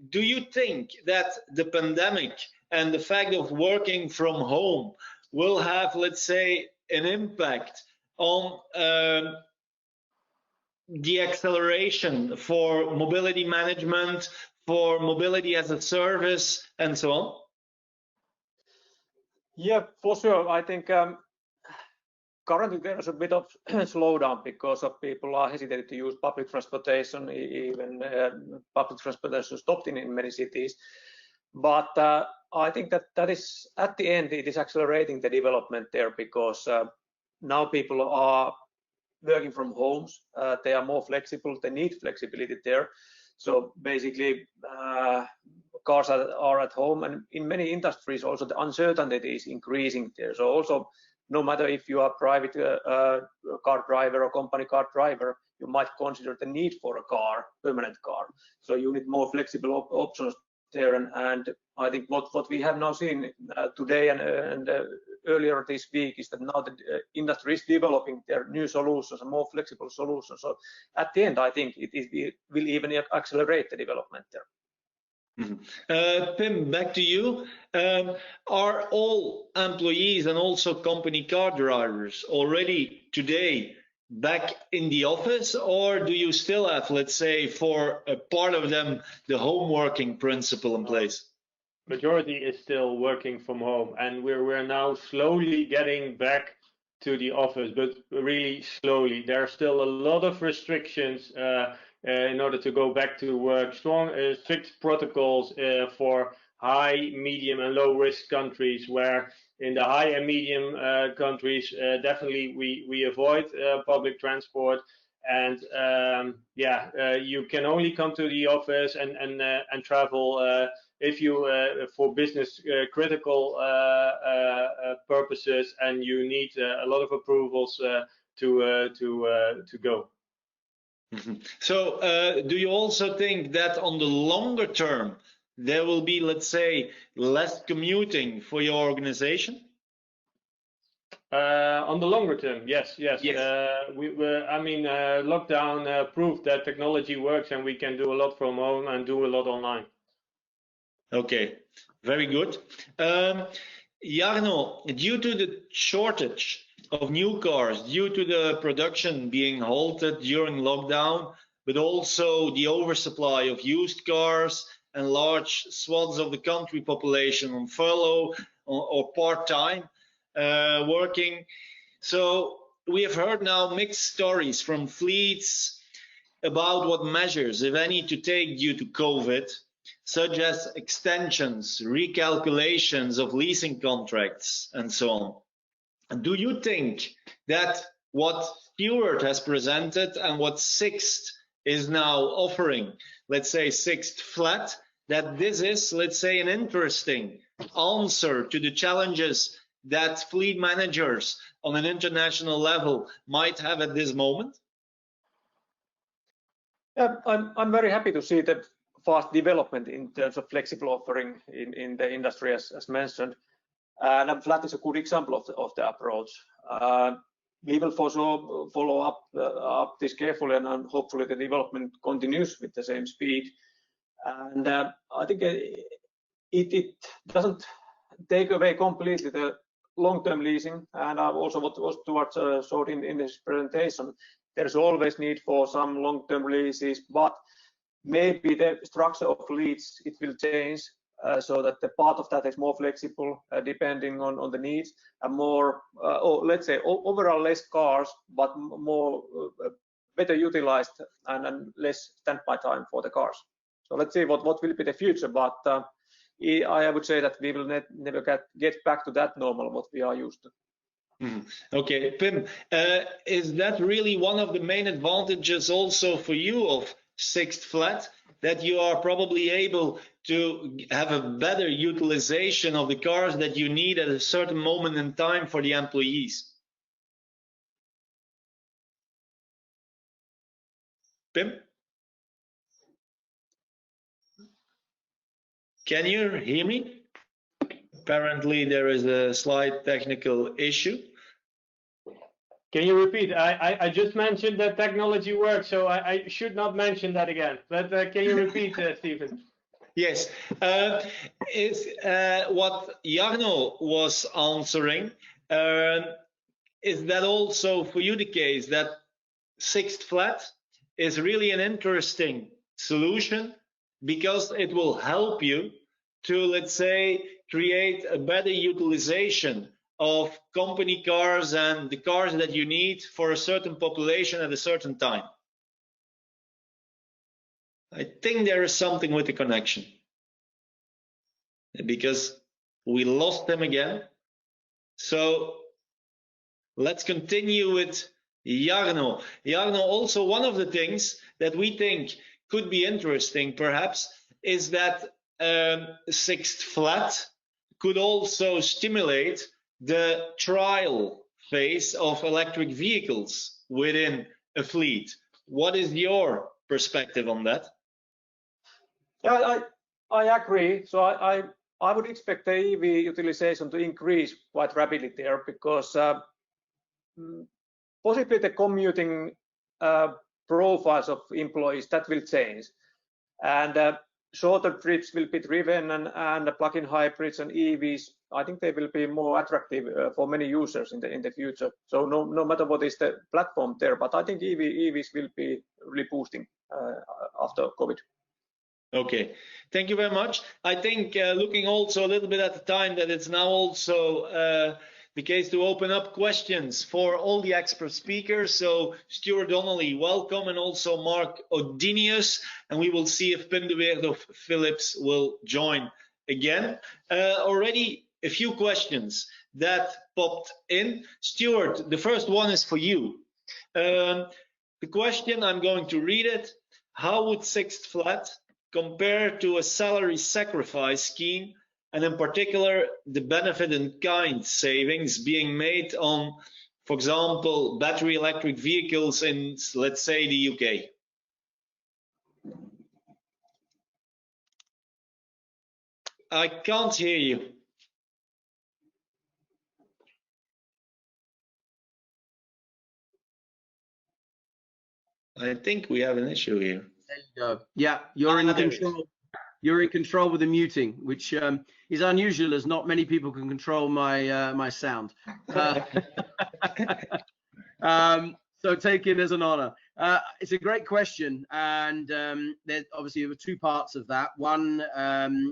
Do you think that the pandemic and the fact of working from home will have, let's say, an impact on the acceleration for mobility management, for mobility as a service, and so on? Yeah, for sure. I think currently there is a bit of slowdown because of people are hesitating to use public transportation. Even public transportation stopped in many cities. But I think that is, at the end, it is accelerating the development there, because now people are working from homes. They are more flexible. They need flexibility there. So basically, cars are at home, and in many industries also the uncertainty is increasing there. So also, no matter if you are a private car driver or company car driver, you might consider the need for a car, permanent car. So you need more flexible options there. And I think what we have now seen today and earlier this week is that now the industry is developing their new solutions and more flexible solutions. So at the end, I think it will even accelerate the development there. Pim, back to you. Are all employees and also company car drivers already today back in the office, or do you still have, let's say, for a part of them, the home working principle in place? Majority is still working from home, and we're now slowly getting back to the office, but really slowly. There are still a lot of restrictions in order to go back to work. Strong, strict protocols for high, medium, and low risk countries, where in the high and medium countries, definitely we avoid public transport. And you can only come to the office and travel if you for business critical purposes, and you need a lot of approvals to go. So do you also think that on the longer term there will be, let's say, less commuting for your organization? On the longer term, yes. Lockdown proved that technology works, and we can do a lot from home and do a lot online. Okay, very good. Jarno, due to the shortage of new cars, due to the production being halted during lockdown, but also the oversupply of used cars and large swaths of the country population on furlough or part-time working. So we have heard now mixed stories from fleets about what measures, if any, to take due to COVID, such as extensions, recalculations of leasing contracts, and so on. Do you think that what Stuart has presented and what Sixt is now offering, let's say Sixt Flat, that this is, let's say, an interesting answer to the challenges that fleet managers on an international level might have at this moment? Yeah, I'm very happy to see the fast development in terms of flexible offering in the industry, as mentioned. And Flat is a good example of the approach. We will for sure follow up this carefully, and hopefully the development continues with the same speed. And I think it doesn't take away completely the long-term leasing, and also what Stuart showed in his presentation. There's always need for some long-term leases, but maybe the structure of fleets, it will change so that the part of that is more flexible depending on the needs, and more, or let's say overall less cars, but more better utilized and less standby time for the cars. So let's see what will be the future, but I would say that we will never get back to that normal what we are used to. Okay, Pim, is that really one of the main advantages also for you of Sixt Flat, that you are probably able to have a better utilization of the cars that you need at a certain moment in time for the employees? Pim? Can you hear me? Apparently there is a slight technical issue. Can you repeat? I just mentioned that technology works, so I should not mention that again. But can you repeat, Stephen? Yes. Is what Jarno was answering, is that also for you the case that Sixt Flat is really an interesting solution because it will help you to, let's say, create a better utilization of company cars and the cars that you need for a certain population at a certain time? I think there is something with the connection, because we lost them again. So let's continue with Jarno. Jarno, also one of the things that we think could be interesting perhaps is that Sixt Flat could also stimulate the trial phase of electric vehicles within a fleet. What is your perspective on that? Yeah, I agree. So I would expect the EV utilization to increase quite rapidly there, because possibly the commuting profiles of employees, that will change, and shorter trips will be driven, and the plug-in hybrids and EVs, I think they will be more attractive for many users in the future. So no matter what is the platform there, but I think EVs will be really boosting after COVID. Okay, thank you very much. I think looking also a little bit at the time, that it's now also the case to open up questions for all the expert speakers. So Stuart Donnelly, welcome, and also Mark Odinius, and we will see if Pim de Weerde of Philips will join again. Already a few questions that popped in. Stuart, the first one is for you. The question, I'm going to read it. How would Sixt Flat compare to a salary sacrifice scheme, and in particular the benefit in kind savings being made on, for example, battery electric vehicles in, let's say, the UK? I can't hear you. I think we have an issue here. There you go. Yeah, you're in control. You're in control with the muting, which is unusual, as not many people can control my my sound. So take it as an honor. It's a great question, and there obviously were two parts of that. One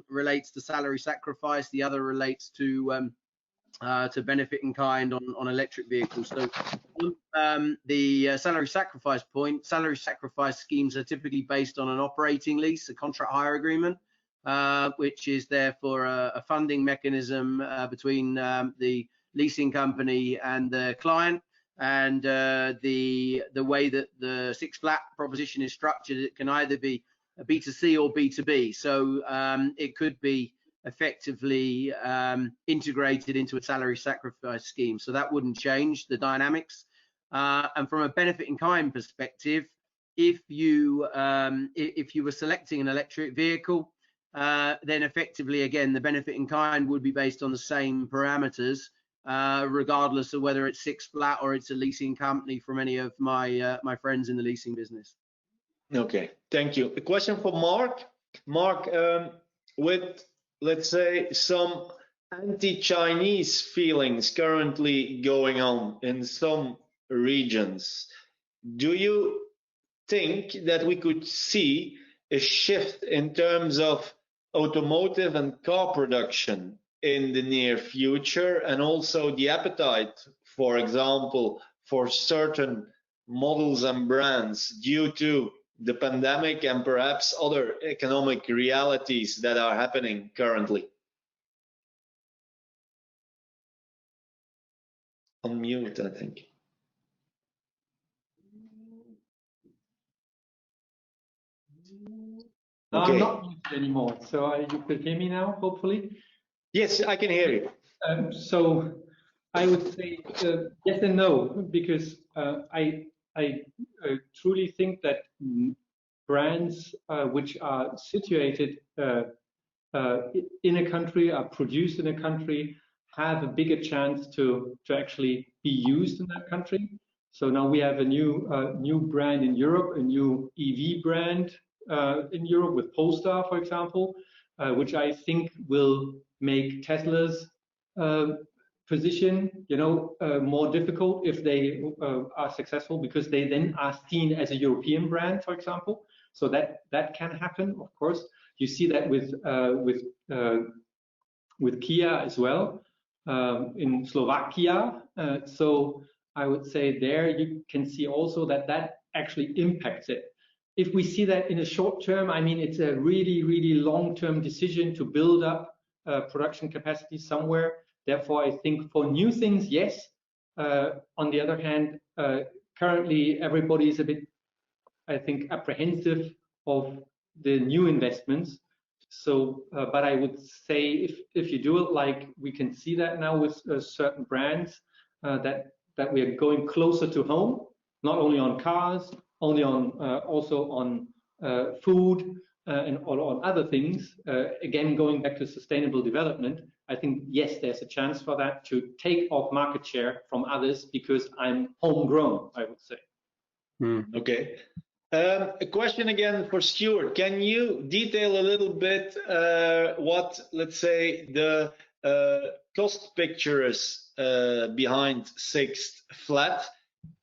relates to salary sacrifice, the other relates to benefit in kind on electric vehicles. So the salary sacrifice point, salary sacrifice schemes are typically based on an operating lease, a contract hire agreement, which is therefore a funding mechanism between the leasing company and the client. And the way that the six flat proposition is structured, it can either be a B2C or B2B. So it could be effectively integrated into a salary sacrifice scheme. So that wouldn't change the dynamics. And from a benefit in kind perspective, if you were selecting an electric vehicle, then effectively, again, the benefit in kind would be based on the same parameters, regardless of whether it's six flat or it's a leasing company from any of my my friends in the leasing business. Okay, thank you. A question for Mark. Mark, with, let's say, some anti-Chinese feelings currently going on in some regions, do you think that we could see a shift in terms of automotive and car production in the near future, and also the appetite, for example, for certain models and brands due to the pandemic and perhaps other economic realities that are happening currently? Unmute, I think. No, Okay. I'm not muted anymore, so you could hear me now, hopefully. Yes, I can hear you. So I would say yes and no, because I truly think that brands which are situated in a country, are produced in a country, have a bigger chance to actually be used in that country. So now we have a new brand in Europe, a new EV brand in Europe with Polestar, for example, which I think will make Tesla's position, more difficult if they are successful, because they then are seen as a European brand, for example. So that can happen, of course. You see that with Kia as well in Slovakia. So I would say there you can see also that actually impacts it. If we see that in a short term, I mean, it's a really, really long-term decision to build up production capacity somewhere. Therefore, I think for new things, yes. On the other hand, currently everybody is a bit, I think, apprehensive of the new investments. So, but I would say if you do it like we can see that now with certain brands, that we are going closer to home, not only on cars, only on also on food and on other things. Again, going back to sustainable development, I think yes, there's a chance for that to take off market share from others because I'm homegrown, I would say. Okay. A question again for Stuart. Can you detail a little bit what, let's say, the cost picture is behind sixth flat?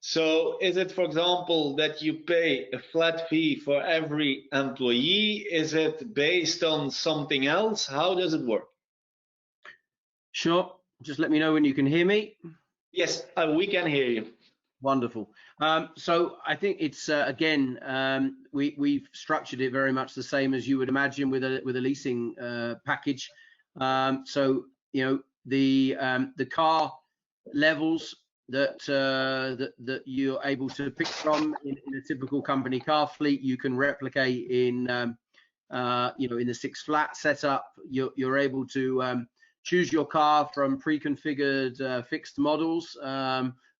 So is it, for example, that you pay a flat fee for every employee? Is it based on something else? How does it work? Sure. Just let me know when you can hear me. Yes, we can hear you. Wonderful. So I think it's again, we've structured it very much the same as you would imagine with a leasing package. So the car levels that you're able to pick from in a typical company car fleet, you can replicate in in the six flat setup. You're able to choose your car from pre-configured fixed models,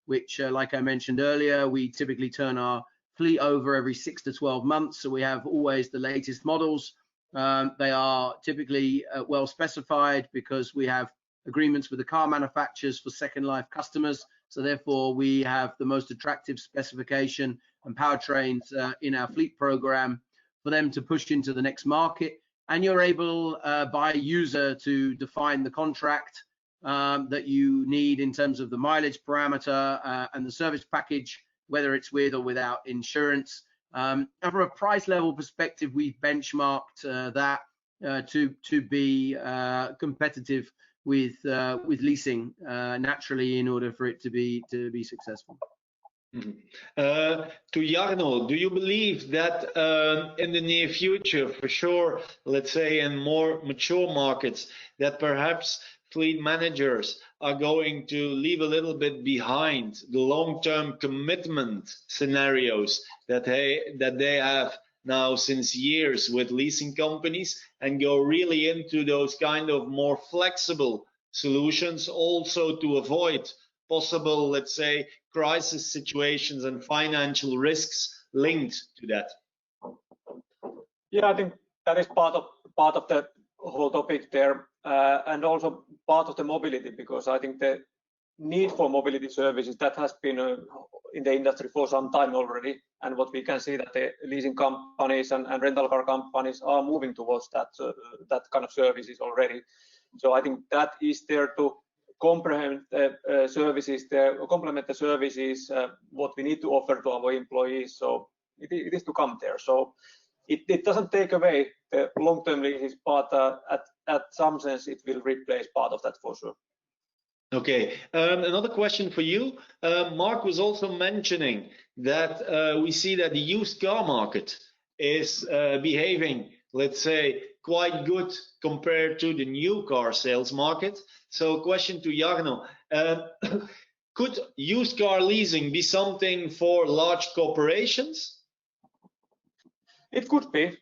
which, like I mentioned earlier, we typically turn our fleet over every 6 to 12 months. So we have always the latest models. They are typically well specified because we have agreements with the car manufacturers for second life customers. So therefore, we have the most attractive specification and powertrains in our fleet program for them to push into the next market. And you're able, by user, to define the contract that you need in terms of the mileage parameter and the service package whether it's with or without insurance. And from a price level perspective, we've benchmarked that to be competitive with leasing naturally in order for it to be successful. To Jarno, do you believe that in the near future, for sure, let's say in more mature markets, that perhaps fleet managers are going to leave a little bit behind the long-term commitment scenarios that they have now since years with leasing companies and go really into those kind of more flexible solutions, also to avoid possible, let's say, crisis situations and financial risks linked to that? Yeah, I think that is part of the whole topic there, and also part of the mobility, because I think the need for mobility services that has been in the industry for some time already, and what we can see that the leasing companies and rental car companies are moving towards that kind of services already. So I think that is there to complement the services what we need to offer to our employees. So it is to come there. So it doesn't take away the long-term leases, but at some sense it will replace part of that for sure. Okay, another question for you. Mark was also mentioning that we see that the used car market is behaving, let's say, quite good compared to the new car sales market. So question to Jarno, could used car leasing be something for large corporations? It could be,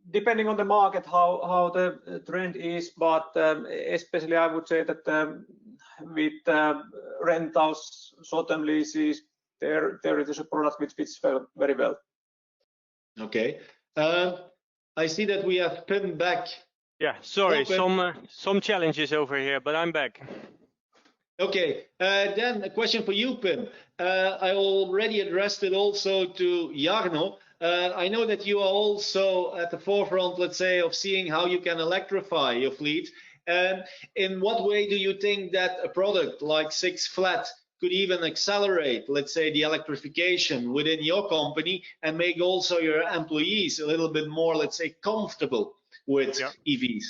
depending on the market, how the trend is, but especially I would say that with rentals, short-term leases, there is a product which fits very well. Okay, I see that we have Pim back. Yeah, sorry, Hello, some challenges over here, but I'm back. Okay, then a question for you, Pim. I already addressed it also to Jarno. I know that you are also at the forefront, let's say, of seeing how you can electrify your fleet. In what way do you think that a product like 6-Flat could even accelerate, let's say, the electrification within your company and make also your employees a little bit more, let's say, comfortable with EVs?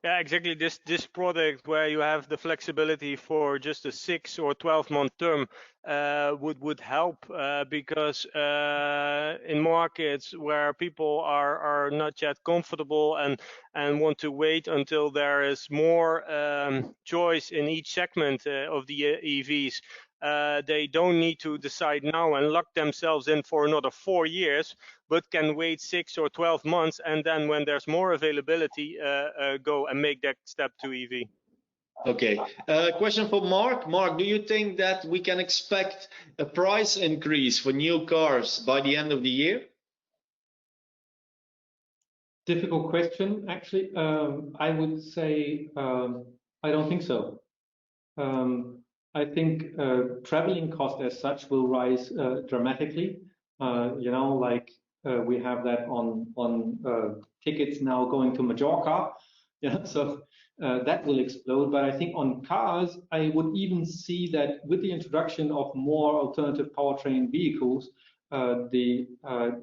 Yeah, exactly. This product where you have the flexibility for just a 6 or 12-month term would help because in markets where people are not yet comfortable and want to wait until there is more choice in each segment of the EVs, they don't need to decide now and lock themselves in for another 4 years, but can wait 6 or 12 months, and then when there's more availability, go and make that step to EV. Okay, question for Mark. Mark, do you think that we can expect a price increase for new cars by the end of the year? Difficult question, actually. I would say I don't think so. I think traveling cost as such will rise dramatically. Like we have that on tickets now going to Mallorca. Yeah, so that will explode. But I think on cars, I would even see that with the introduction of more alternative powertrain vehicles, the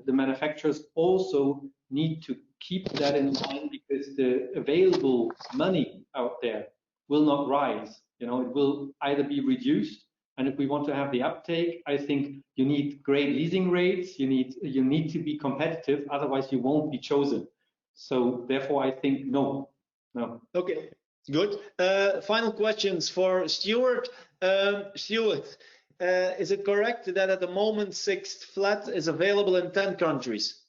manufacturers also need to keep that in mind, because the available money out there will not rise. It will either be reduced, and if we want to have the uptake, I think you need great leasing rates. You need to be competitive, otherwise you won't be chosen. So therefore, I think no. Okay, good. Final questions for Stuart. Stuart, is it correct that at the moment 6-Flat is available in 10 countries?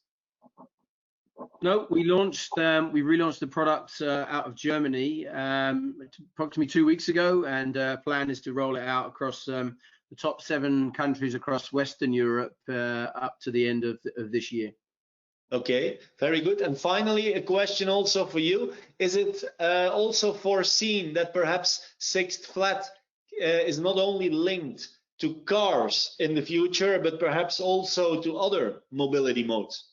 No, we relaunched the product out of Germany approximately 2 weeks ago, and plan is to roll it out across the top 7 countries across Western Europe up to the end of this year. Okay, very good. And finally, a question also for you. Is it also foreseen that perhaps 6-Flat is not only linked to cars in the future, but perhaps also to other mobility modes?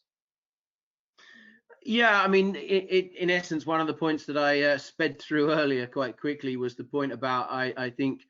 Yeah, I mean, in essence, one of the points that I sped through earlier quite quickly was the point about, I think,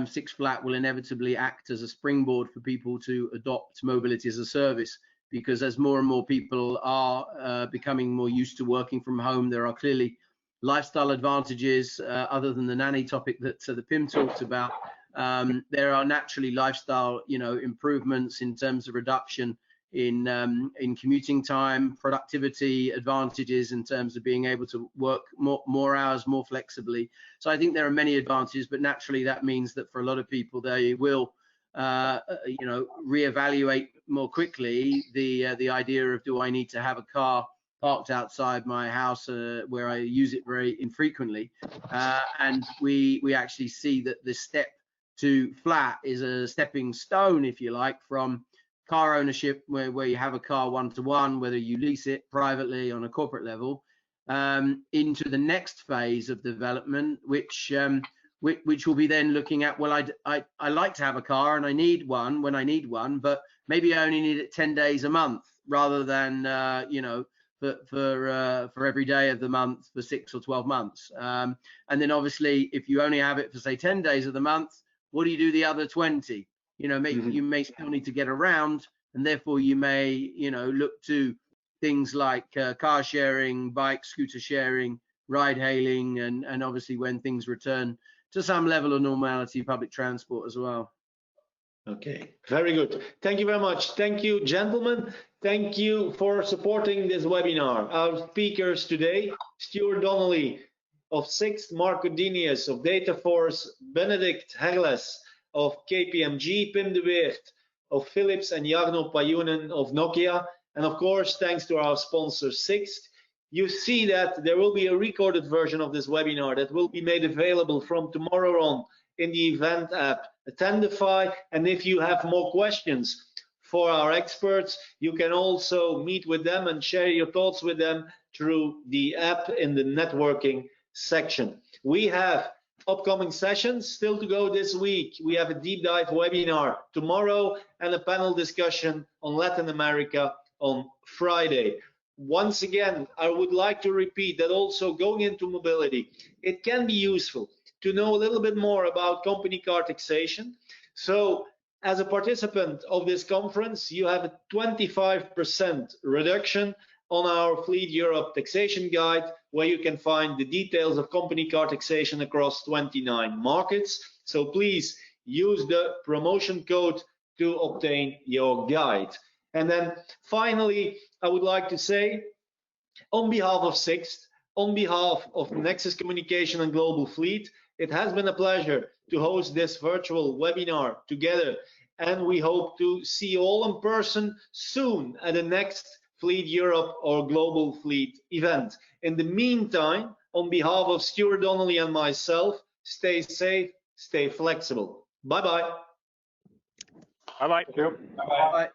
Six Flat will inevitably act as a springboard for people to adopt mobility as a service, because as more and more people are becoming more used to working from home, there are clearly lifestyle advantages other than the nanny topic that the PIM talked about. There are naturally lifestyle, improvements in terms of reduction in commuting time, productivity advantages in terms of being able to work more hours more flexibly. So I think there are many advantages, but naturally that means that for a lot of people they will reevaluate more quickly the idea of, do I need to have a car parked outside my house where I use it very infrequently, and we actually see that the step to flat is a stepping stone, if you like, from car ownership, where you have a car one-to-one, whether you lease it privately on a corporate level, into the next phase of development, which will be then looking at, well, I like to have a car and I need one when I need one, but maybe I only need it 10 days a month rather than for every day of the month for 6 or 12 months. And then obviously, if you only have it for say 10 days of the month, what do you do the other 20? You may still need to get around, and therefore you may, look to things like car sharing, bike, scooter sharing, ride hailing, and obviously when things return to some level of normality, public transport as well. Okay, very good. Thank you very much. Thank you, gentlemen. Thank you for supporting this webinar. Our speakers today, Stuart Donnelly of SIXT, Marco Dinius of Dataforce, Benedict Herles of KPMG, Pim de Weert of Philips, and Jarno Pajunen of Nokia. And of course, thanks to our sponsor SIXT. You see that there will be a recorded version of this webinar that will be made available from tomorrow on in the event app Attendify. And if you have more questions for our experts, you can also meet with them and share your thoughts with them through the app in the networking section. We have upcoming sessions still to go this week. We have a deep dive webinar tomorrow and a panel discussion on Latin America on Friday. Once again, I would like to repeat that also going into mobility, it can be useful to know a little bit more about company car taxation. So as a participant of this conference, you have a 25% reduction on our Fleet Europe taxation guide, where you can find the details of company car taxation across 29 markets. So please use the promotion code to obtain your guide. And then finally, I would like to say, on behalf of SIXT, on behalf of Nexus Communication and Global Fleet, it has been a pleasure to host this virtual webinar together, and we hope to see you all in person soon at the next Fleet Europe or Global Fleet event. In the meantime, on behalf of Stuart Donnelly and myself, stay safe, stay flexible. Bye-bye. Bye-bye. Bye.